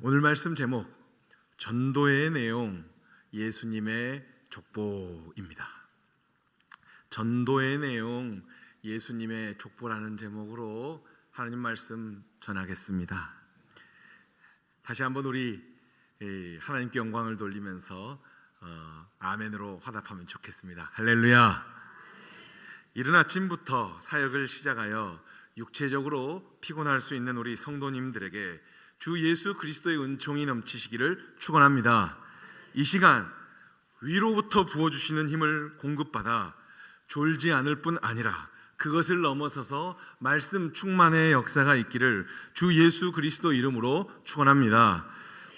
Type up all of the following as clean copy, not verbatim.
오늘 말씀 제목 전도의 내용 예수님의 족보입니다. 전도의 내용 예수님의 족보라는 제목으로 하나님 말씀 전하겠습니다. 다시 한번 우리 하나님께 영광을 돌리면서 아멘으로 화답하면 좋겠습니다. 할렐루야. 이른 아침부터 사역을 시작하여 육체적으로 피곤할 수 있는 우리 성도님들에게 주 예수 그리스도의 은총이 넘치시기를 축원합니다. 이 시간 위로부터 부어주시는 힘을 공급받아 졸지 않을 뿐 아니라 그것을 넘어서서 말씀 충만의 역사가 있기를 주 예수 그리스도 이름으로 축원합니다.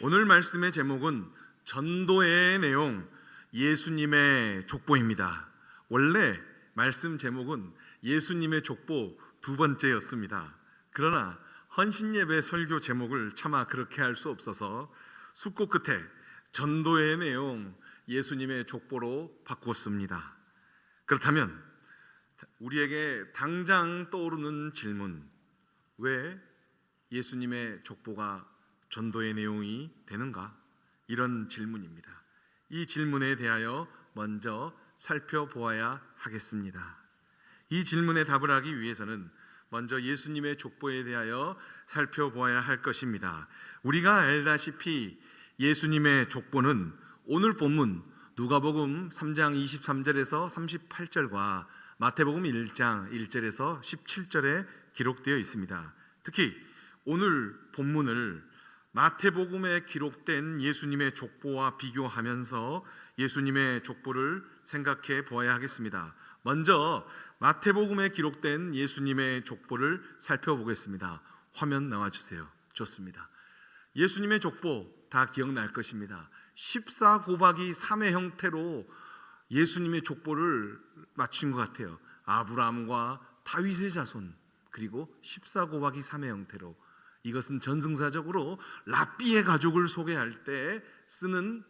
오늘 말씀의 제목은 전도의 내용 예수님의 족보입니다. 원래 말씀 제목은 예수님의 족보 두 번째였습니다. 그러나 헌신예배 설교 제목을 차마 그렇게 할 수 없어서 숙고 끝에 전도의 내용 예수님의 족보로 바꿨습니다. 그렇다면 우리에게 당장 떠오르는 질문, 왜 예수님의 족보가 전도의 내용이 되는가? 이런 질문입니다. 이 질문에 대하여 먼저 살펴보아야 하겠습니다. 이 질문에 답을 하기 위해서는 먼저 예수님의 족보에 대하여 살펴보아야 할 것입니다. 우리가 알다시피 예수님의 족보는 오늘 본문 누가복음 3장 23절에서 38절과 마태복음 1장 1절에서 17절에 기록되어 있습니다. 특히 오늘 본문을 마태복음에 기록된 예수님의 족보와 비교하면서 예수님의 족보를 생각해 보아야 하겠습니다. 먼저 마태복음에 기록된 예수님의 족보를 살펴보겠습니다. 화면 나와주세요. 좋습니다. 예수님의 족보 다 기억날 것입니다. 14곱하기 3의 형태로 예수님의 족보를 맞춘 것 같아요. 아브라함과 다윗의 자손, 그리고 14곱하기 3의 형태로. 이것은 전승사적으로 랍비의 가족을 소개할 때 쓰는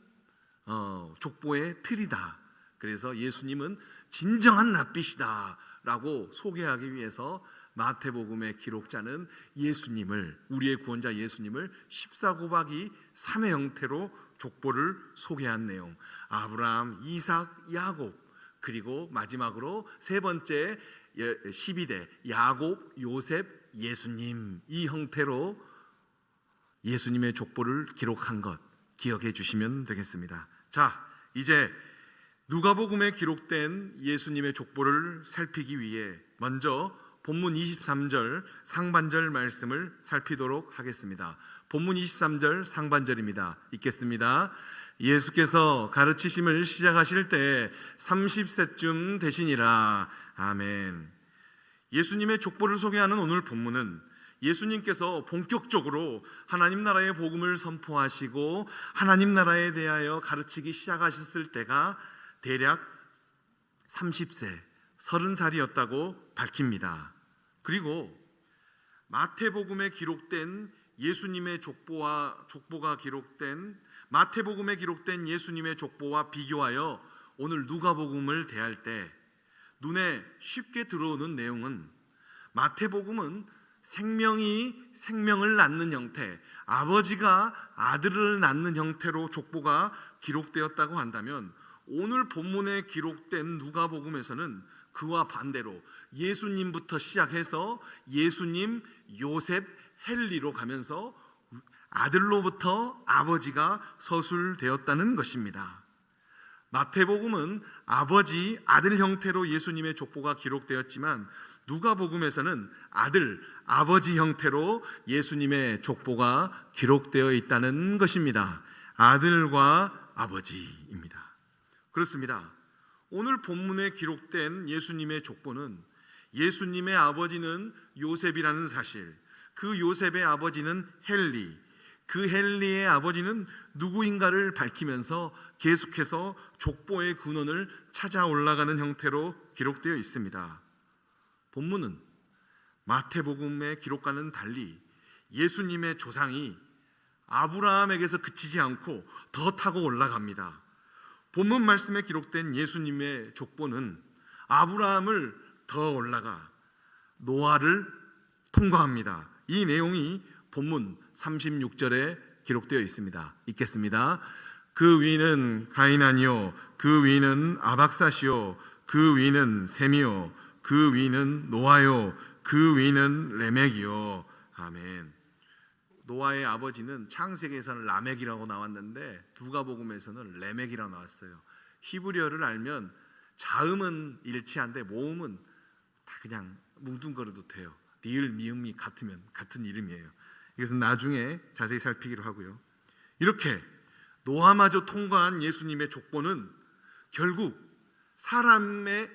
족보의 틀이다. 그래서 예수님은 진정한 랍비시다 라고 소개하기 위해서 마태복음의 기록자는 예수님을, 우리의 구원자 예수님을 14곱하기 3의 형태로 족보를 소개한 내용, 아브라함, 이삭, 야곱, 그리고 마지막으로 세 번째 12대 야곱, 요셉, 예수님, 이 형태로 예수님의 족보를 기록한 것 기억해 주시면 되겠습니다. 자, 이제 누가복음에 기록된 예수님의 족보를 살피기 위해 먼저 본문 23절 상반절 말씀을 살피도록 하겠습니다. 본문 23절 상반절입니다. 읽겠습니다. 예수께서 가르치심을 시작하실 때 30세쯤 되시니라. 아멘. 예수님의 족보를 소개하는 오늘 본문은 예수님께서 본격적으로 하나님 나라의 복음을 선포하시고 하나님 나라에 대하여 가르치기 시작하셨을 때가 대략 30세, 30살이었다고 밝힙니다. 그리고 마태복음에 기록된 예수님의 족보가 기록된 마태복음에 기록된 예수님의 족보와 비교하여 오늘 누가복음을 대할 때 눈에 쉽게 들어오는 내용은, 마태복음은 생명이 생명을 낳는 형태, 아버지가 아들을 낳는 형태로 족보가 기록되었다고 한다면 오늘 본문에 기록된 누가복음에서는 그와 반대로 예수님부터 시작해서 예수님, 요셉, 헨리로 가면서 아들로부터 아버지가 서술되었다는 것입니다. 마태복음은 아버지, 아들 형태로 예수님의 족보가 기록되었지만 누가복음에서는 아들, 아버지 형태로 예수님의 족보가 기록되어 있다는 것입니다. 아들과 아버지입니다. 그렇습니다. 오늘 본문에 기록된 예수님의 족보는 예수님의 아버지는 요셉이라는 사실, 그 요셉의 아버지는 헨리, 그 헨리의 아버지는 누구인가를 밝히면서 계속해서 족보의 근원을 찾아 올라가는 형태로 기록되어 있습니다. 본문은 마태복음의 기록과는 달리 예수님의 조상이 아브라함에게서 그치지 않고 더 타고 올라갑니다. 본문 말씀에 기록된 예수님의 족보는 아브라함을 더 올라가 노아를 통과합니다. 이 내용이 본문 36절에 기록되어 있습니다. 읽겠습니다. 그 위는 가이난이요, 그 위는 아박사시요, 그 위는 셈이요, 그 위는 노아요, 그 위는 레멕이요. 아멘. 노아의 아버지는 창세기에서는 라멕이라고 나왔는데 누가복음에서는 레멕이라고 나왔어요. 히브리어를 알면 자음은 일치한데 모음은 다 그냥 뭉뚱거려도 돼요. 리을 미음이 같으면 같은 이름이에요. 이것은 나중에 자세히 살피기로 하고요. 이렇게 노아마저 통과한 예수님의 족보는 결국 사람의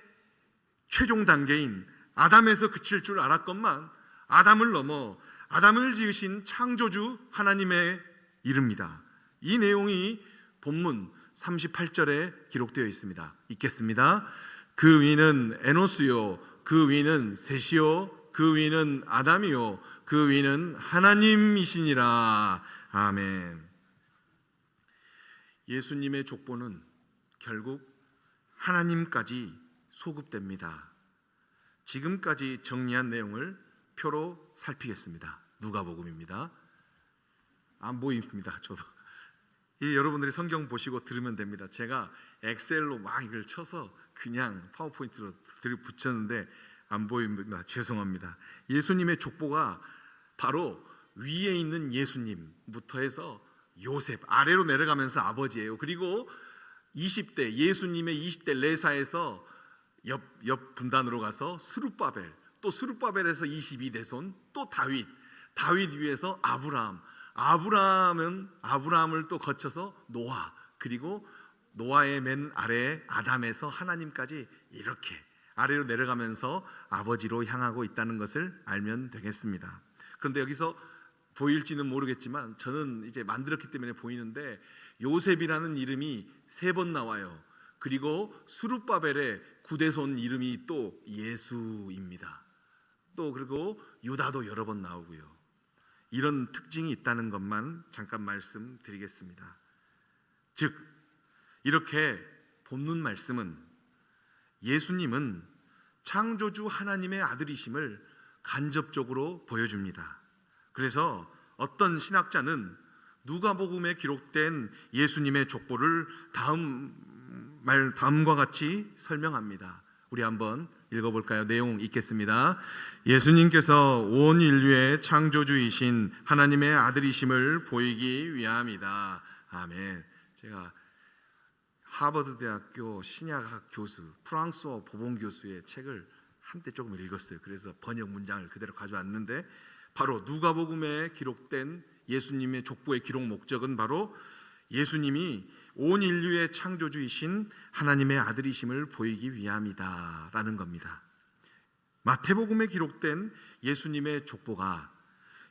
최종 단계인 아담에서 그칠 줄 알았건만 아담을 넘어 아담을 지으신 창조주 하나님에 이릅니다. 이 내용이 본문 38절에 기록되어 있습니다. 읽겠습니다. 그 위는 에노스요, 그 위는 셋이요, 그 위는 아담이요, 그 위는 하나님이시니라. 아멘. 예수님의 족보는 결국 하나님까지 소급됩니다. 지금까지 정리한 내용을 표로 살피겠습니다. 누가복음입니다. 안 보입니다. 저도 여러분들이 성경 보시고 들으면 됩니다. 제가 엑셀로 막 이걸 쳐서 그냥 파워포인트로 붙였는데 안 보입니다. 죄송합니다. 예수님의 족보가 바로 위에 있는 예수님부터 해서 요셉, 아래로 내려가면서 아버지예요. 그리고 20대 예수님의 20대 레사에서 옆 분단으로 가서 스룹바벨, 또 스룹바벨에서 22대손, 또 다윗 위에서 아브라함을 또 거쳐서 노아, 그리고 노아의 맨 아래에 아담에서 하나님까지 이렇게 아래로 내려가면서 아버지로 향하고 있다는 것을 알면 되겠습니다. 그런데 여기서 보일지는 모르겠지만 저는 이제 만들었기 때문에 보이는데 요셉이라는 이름이 3번 나와요. 그리고 스룹바벨의 9대손 이름이 또 예수입니다. 또 그리고 유다도 여러 번 나오고요. 이런 특징이 있다는 것만 잠깐 말씀드리겠습니다. 즉 이렇게 본문 말씀은 예수님은 창조주 하나님의 아들이심을 간접적으로 보여줍니다. 그래서 어떤 신학자는 누가복음에 기록된 예수님의 족보를 다음과 같이 설명합니다. 우리 한번 읽어볼까요? 내용 읽겠습니다. 예수님께서 온 인류의 창조주이신 하나님의 아들이심을 보이기 위함이다. 아멘. 제가 하버드 대학교 신약학 교수 프랑스어 보본 교수의 책을 한때 조금 읽었어요. 그래서 번역 문장을 그대로 가져왔는데 바로 누가복음에 기록된 예수님의 족보의 기록 목적은 바로 예수님이 온 인류의 창조주이신 하나님의 아들이심을 보이기 위함이다 라는 겁니다. 마태복음에 기록된 예수님의 족보가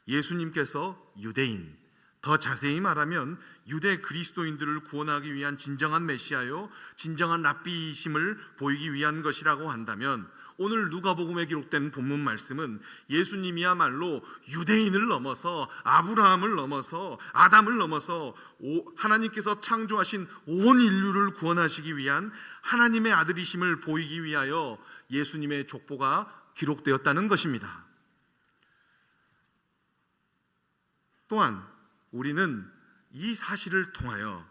예수님께서 유대인, 더 자세히 말하면 유대 그리스도인들을 구원하기 위한 진정한 메시아요, 진정한 랍비이심을 보이기 위한 것이라고 한다면 오늘 누가복음에 기록된 본문 말씀은 예수님이야말로 유대인을 넘어서 아브라함을 넘어서 아담을 넘어서 하나님께서 창조하신 온 인류를 구원하시기 위한 하나님의 아들이심을 보이기 위하여 예수님의 족보가 기록되었다는 것입니다. 또한 우리는 이 사실을 통하여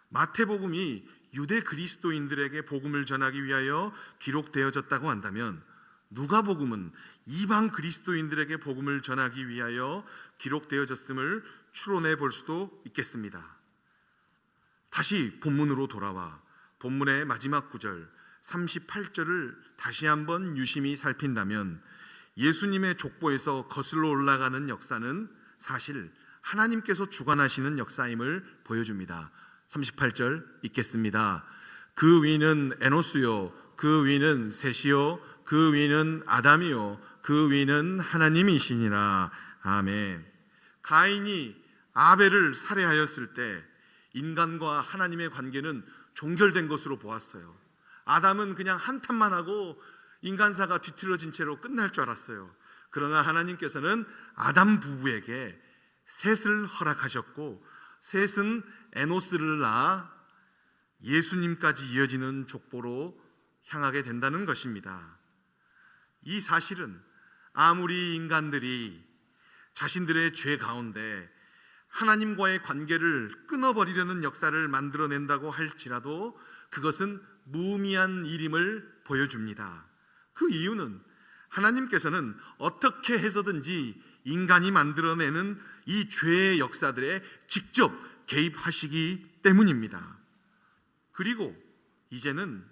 마태복음이 유대 그리스도인들에게 복음을 전하기 위하여 기록되어졌다고 한다면 누가복음은 이방 그리스도인들에게 복음을 전하기 위하여 기록되어졌음을 추론해 볼 수도 있겠습니다. 다시 본문으로 돌아와 본문의 마지막 구절 38절을 다시 한번 유심히 살핀다면 예수님의 족보에서 거슬러 올라가는 역사는 사실 하나님께서 주관하시는 역사임을 보여줍니다. 38절 읽겠습니다. 그 위는 에노스요, 그 위는 셋이요, 그 위는 아담이요, 그 위는 하나님이시니라. 아멘. 가인이 아벨을 살해하였을 때 인간과 하나님의 관계는 종결된 것으로 보았어요. 아담은 그냥 한탄만 하고 인간사가 뒤틀어진 채로 끝날 줄 알았어요. 그러나 하나님께서는 아담 부부에게 셋을 허락하셨고 셋은 에노스를 낳아 예수님까지 이어지는 족보로 향하게 된다는 것입니다. 이 사실은 아무리 인간들이 자신들의 죄 가운데 하나님과의 관계를 끊어버리려는 역사를 만들어낸다고 할지라도 그것은 무의미한 일임을 보여줍니다. 그 이유는 하나님께서는 어떻게 해서든지 인간이 만들어내는 이 죄의 역사들에 직접 개입하시기 때문입니다. 그리고 이제는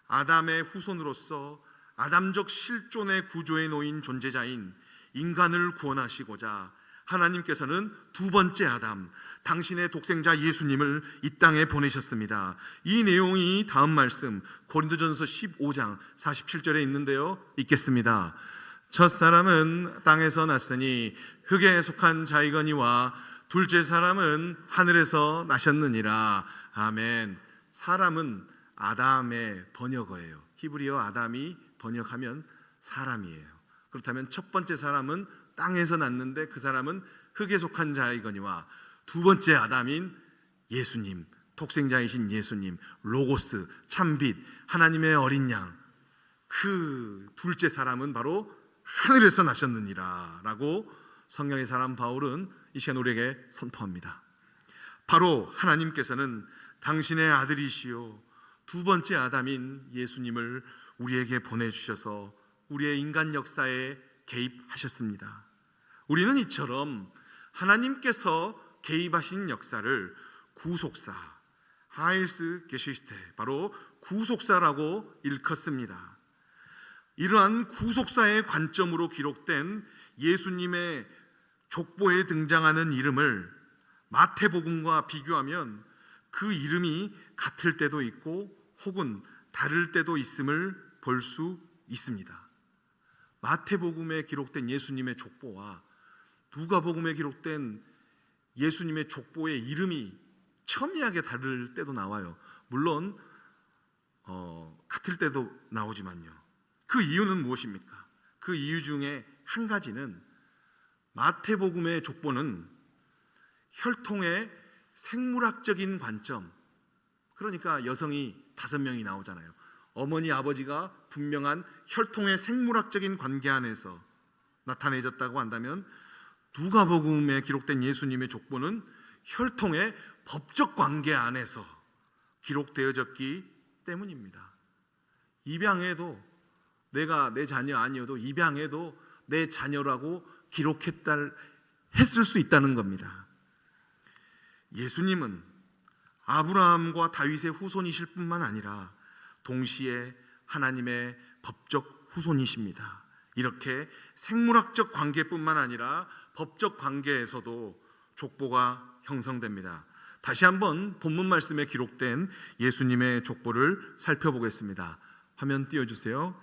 아담의 후손으로서 아담적 실존의 구조에 놓인 존재자인 인간을 구원하시고자 하나님께서는 두 번째 아담, 당신의 독생자 예수님을 이 땅에 보내셨습니다. 이 내용이 다음 말씀 고린도전서 15장 47절에 있는데요, 읽겠습니다. 첫 사람은 땅에서 났으니 흙에 속한 자이거니와 둘째 사람은 하늘에서 나셨느니라. 아멘. 사람은 아담의 번역어예요. 히브리어 아담이 번역하면 사람이에요. 그렇다면 첫 번째 사람은 땅에서 났는데 그 사람은 흙에 속한 자이거니와 두 번째 아담인 예수님, 독생자이신 예수님, 로고스, 참빛, 하나님의 어린 양, 그 둘째 사람은 바로 하늘에서 나셨느니라 라고 성령의 사람 바울은 이 시간 우리에게 선포합니다. 바로 하나님께서는 당신의 아들이시요 두 번째 아담인 예수님을 우리에게 보내주셔서 우리의 인간 역사에 개입하셨습니다. 우리는 이처럼 하나님께서 개입하신 역사를 구속사, 하일스 게시스테, 바로 구속사라고 일컫습니다. 이러한 구속사의 관점으로 기록된 예수님의 족보에 등장하는 이름을 마태복음과 비교하면 그 이름이 같을 때도 있고 혹은 다를 때도 있음을 볼 수 있습니다. 마태복음에 기록된 예수님의 족보와 누가복음에 기록된 예수님의 족보의 이름이 첨예하게 다를 때도 나와요. 물론 같을 때도 나오지만요. 그 이유는 무엇입니까? 그 이유 중에 한 가지는 마태복음의 족보는 혈통의 생물학적인 관점, 그러니까 여성이 5명이 나오잖아요. 어머니 아버지가 분명한 혈통의 생물학적인 관계 안에서 나타내졌다고 한다면 누가복음에 기록된 예수님의 족보는 혈통의 법적 관계 안에서 기록되어졌기 때문입니다. 입양해도 내가 내 자녀 아니어도 입양해도 내 자녀라고 했을 수 있다는 겁니다. 예수님은 아브라함과 다윗의 후손이실 뿐만 아니라 동시에 하나님의 법적 후손이십니다. 이렇게 생물학적 관계뿐만 아니라 법적 관계에서도 족보가 형성됩니다. 다시 한번 본문 말씀에 기록된 예수님의 족보를 살펴보겠습니다. 화면 띄워주세요.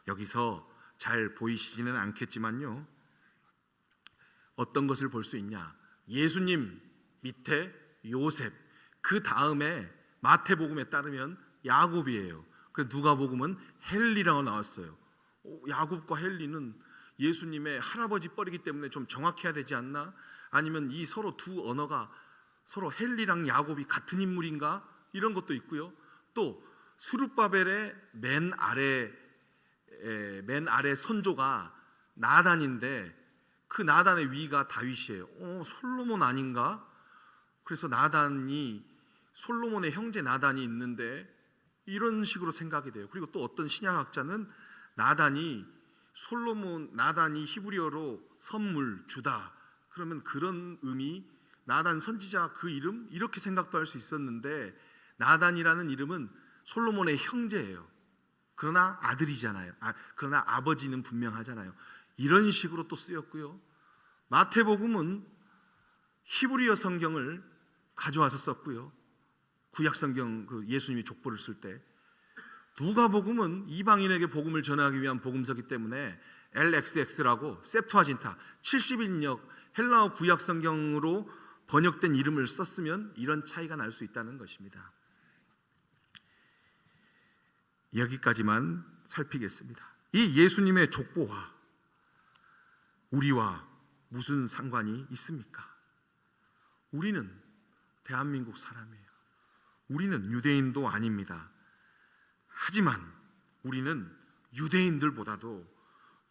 여기서 잘 보이시지는 않겠지만요, 어떤 것을 볼 수 있냐? 예수님 밑에 요셉, 그 다음에 마태복음에 따르면 야곱이에요. 그래서 누가복음은 헬리라고 나왔어요. 야곱과 헬리는 예수님의 할아버지 뻘이기 때문에 좀 정확해야 되지 않나? 아니면 이 서로 두 언어가 서로 헬리랑 야곱이 같은 인물인가? 이런 것도 있고요. 또 스룹바벨의 맨 아래 선조가 나단인데 그 나단의 위가 다윗이에요. 솔로몬 아닌가? 그래서 솔로몬의 형제 나단이 있는데 이런 식으로 생각이 돼요. 그리고 또 어떤 신약학자는 나단이 히브리어로 선물 주다, 그러면 그런 의미, 나단 선지자 그 이름, 이렇게 생각도 할 수 있었는데 나단이라는 이름은 솔로몬의 형제예요. 그러나 아들이잖아요. 그러나 아버지는 분명하잖아요. 이런 식으로 또 쓰였고요. 마태복음은 히브리어 성경을 가져와서 썼고요. 구약 성경 그 예수님이 족보를 쓸 때, 누가복음은 이방인에게 복음을 전하기 위한 복음서이기 때문에 LXX라고 셉투아진타 70인역 헬라어 구약 성경으로 번역된 이름을 썼으면 이런 차이가 날 수 있다는 것입니다. 여기까지만 살피겠습니다. 이 예수님의 족보와 우리와 무슨 상관이 있습니까? 우리는 대한민국 사람이에요. 우리는 유대인도 아닙니다. 하지만 우리는 유대인들보다도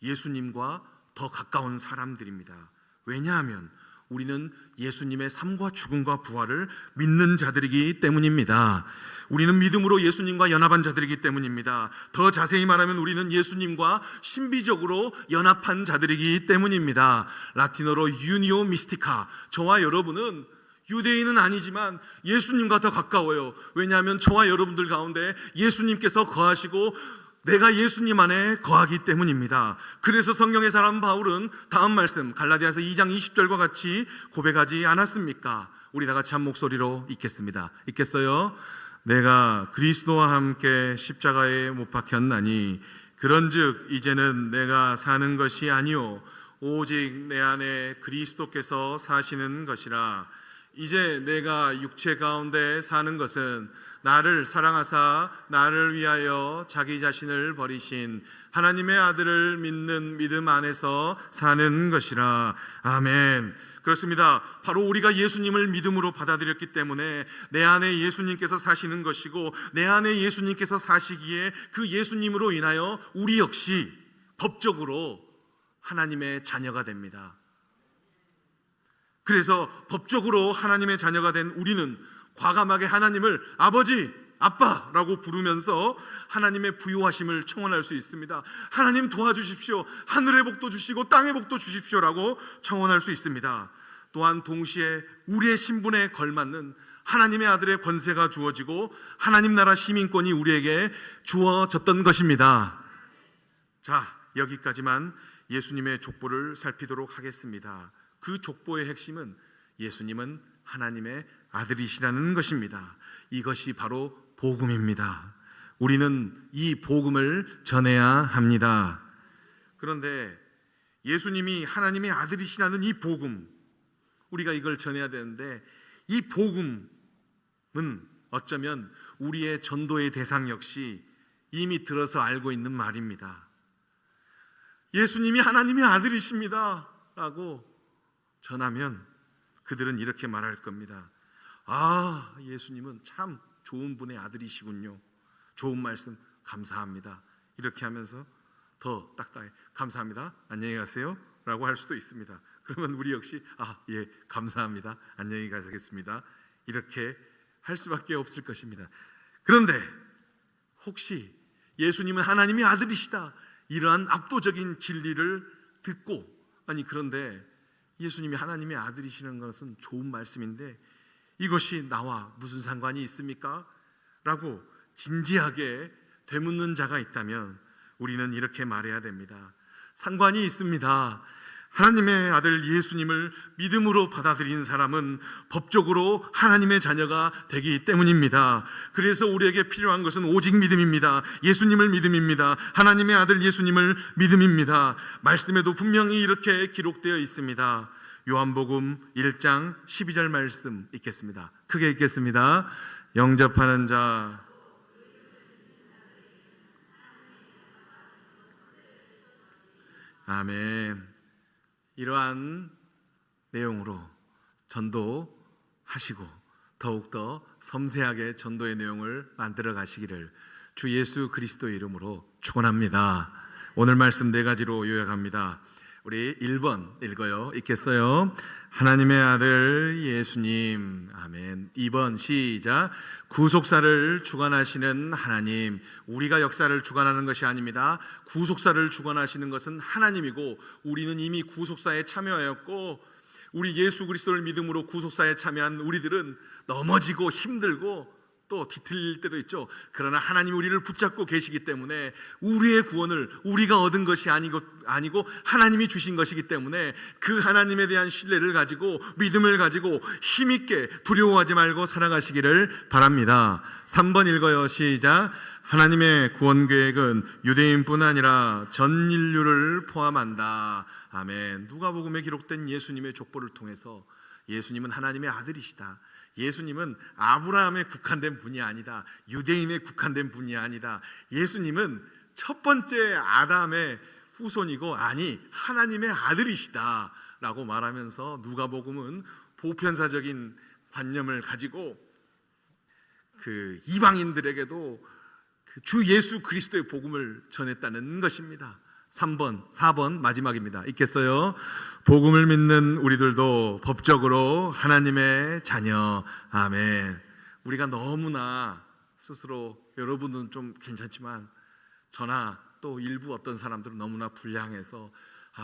예수님과 더 가까운 사람들입니다. 왜냐하면 우리는 예수님의 삶과 죽음과 부활을 믿는 자들이기 때문입니다. 우리는 믿음으로 예수님과 연합한 자들이기 때문입니다. 더 자세히 말하면 우리는 예수님과 신비적으로 연합한 자들이기 때문입니다. 라틴어로 유니오 미스티카. 저와 여러분은 유대인은 아니지만 예수님과 더 가까워요. 왜냐하면 저와 여러분들 가운데 예수님께서 거하시고 내가 예수님 안에 거하기 때문입니다. 그래서 성경의 사람 바울은 다음 말씀 갈라디아서 2장 20절과 같이 고백하지 않았습니까? 우리 다 같이 한 목소리로 읽겠습니다. 읽겠어요? 내가 그리스도와 함께 십자가에 못 박혔나니 그런즉 이제는 내가 사는 것이 아니요 오직 내 안에 그리스도께서 사시는 것이라. 이제 내가 육체 가운데 사는 것은 나를 사랑하사 나를 위하여 자기 자신을 버리신 하나님의 아들을 믿는 믿음 안에서 사는 것이라. 아멘. 그렇습니다. 바로 우리가 예수님을 믿음으로 받아들였기 때문에 내 안에 예수님께서 사시는 것이고 내 안에 예수님께서 사시기에 그 예수님으로 인하여 우리 역시 법적으로 하나님의 자녀가 됩니다. 그래서 법적으로 하나님의 자녀가 된 우리는 과감하게 하나님을 아버지, 아빠라고 부르면서 하나님의 부요하심을 청원할 수 있습니다. 하나님 도와주십시오. 하늘의 복도 주시고 땅의 복도 주십시오라고 청원할 수 있습니다. 또한 동시에 우리의 신분에 걸맞는 하나님의 아들의 권세가 주어지고 하나님 나라 시민권이 우리에게 주어졌던 것입니다. 자, 여기까지만 예수님의 족보를 살피도록 하겠습니다. 그 족보의 핵심은 예수님은 하나님의 아들이시라는 것입니다. 이것이 바로 복음입니다. 우리는 이 복음을 전해야 합니다. 그런데 예수님이 하나님의 아들이시라는 이 복음, 우리가 이걸 전해야 되는데 이 복음은 어쩌면 우리의 전도의 대상 역시 이미 들어서 알고 있는 말입니다. 예수님이 하나님의 아들이십니다 라고 전하면 그들은 이렇게 말할 겁니다. 아, 예수님은 참 좋은 분의 아들이시군요. 좋은 말씀 감사합니다. 이렇게 하면서 더 딱딱해. 감사합니다. 안녕히 가세요. 라고 할 수도 있습니다. 그러면 우리 역시 예, 감사합니다. 안녕히 가시겠습니다. 이렇게 할 수밖에 없을 것입니다. 그런데 혹시 예수님은 하나님의 아들이시다 이러한 압도적인 진리를 듣고 그런데 예수님이 하나님의 아들이시는 것은 좋은 말씀인데 이것이 나와 무슨 상관이 있습니까? 라고 진지하게 되묻는 자가 있다면 우리는 이렇게 말해야 됩니다. 상관이 있습니다. 하나님의 아들 예수님을 믿음으로 받아들인 사람은 법적으로 하나님의 자녀가 되기 때문입니다. 그래서 우리에게 필요한 것은 오직 믿음입니다. 예수님을 믿음입니다. 하나님의 아들 예수님을 믿음입니다. 말씀에도 분명히 이렇게 기록되어 있습니다. 요한복음 1장 12절 말씀 읽겠습니다. 크게 읽겠습니다. 영접하는 자 아멘. 이러한 내용으로 전도하시고 더욱더 섬세하게 전도의 내용을 만들어 가시기를 주 예수 그리스도의 이름으로 축원합니다. 오늘 말씀 네 가지로 요약합니다. 우리 1번 읽어요. 읽겠어요? 하나님의 아들 예수님. 아멘. 2번 시작. 구속사를 주관하시는 하나님. 우리가 역사를 주관하는 것이 아닙니다. 구속사를 주관하시는 것은 하나님이고 우리는 이미 구속사에 참여하였고 우리 예수 그리스도를 믿음으로 구속사에 참여한 우리들은 넘어지고 힘들고 또 뒤틀릴 때도 있죠. 그러나 하나님이 우리를 붙잡고 계시기 때문에 우리의 구원을 우리가 얻은 것이 아니고 하나님이 주신 것이기 때문에 그 하나님에 대한 신뢰를 가지고 믿음을 가지고 힘있게 두려워하지 말고 살아가시기를 바랍니다. 3번 읽어요. 시작. 하나님의 구원 계획은 유대인뿐 아니라 전 인류를 포함한다. 아멘. 누가복음에 기록된 예수님의 족보를 통해서 예수님은 하나님의 아들이시다. 예수님은 아브라함에 국한된 분이 아니다. 유대인에 국한된 분이 아니다. 예수님은 첫 번째 아담의 후손이고 하나님의 아들이시다 라고 말하면서 누가복음은 보편사적인 관념을 가지고 그 이방인들에게도 그 주 예수 그리스도의 복음을 전했다는 것입니다. 3번, 4번 마지막입니다. 읽겠어요? 복음을 믿는 우리들도 법적으로 하나님의 자녀. 아멘. 우리가 너무나 스스로, 여러분은 좀 괜찮지만 저나 또 일부 어떤 사람들은 너무나 불량해서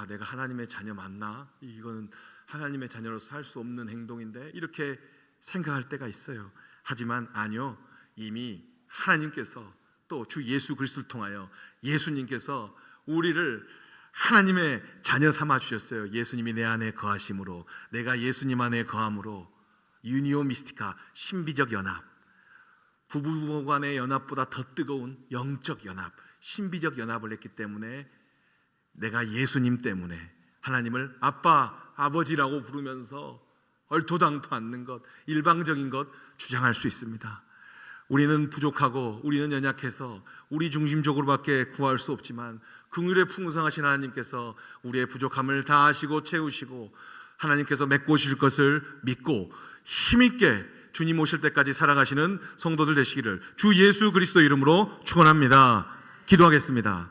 내가 하나님의 자녀 맞나? 이거는 하나님의 자녀로서 할 수 없는 행동인데 이렇게 생각할 때가 있어요. 하지만 아니요, 이미 하나님께서 또 주 예수 그리스도를 통하여 예수님께서 우리를 하나님의 자녀 삼아 주셨어요. 예수님이 내 안에 거하심으로, 내가 예수님 안에 거함으로 유니오 미스티카, 신비적 연합, 부부 간의 연합보다 더 뜨거운 영적 연합, 신비적 연합을 했기 때문에 내가 예수님 때문에 하나님을 아빠, 아버지라고 부르면서 얼토당토 않는 것, 일방적인 것 주장할 수 있습니다. 우리는 부족하고 우리는 연약해서 우리 중심적으로밖에 구할 수 없지만 긍휼의 풍성하신 하나님께서 우리의 부족함을 다 아시고 채우시고 하나님께서 메꾸실 것을 믿고 힘있게 주님 오실 때까지 살아가시는 성도들 되시기를 주 예수 그리스도 이름으로 축원합니다. 기도하겠습니다.